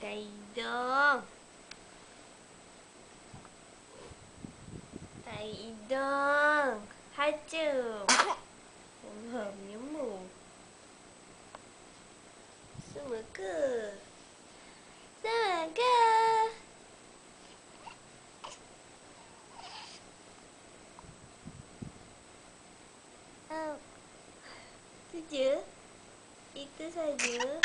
cari hidung. Cari hidung. Hacum. Nyemu. Semua ke? Semua ke? Itu je? Itu saja?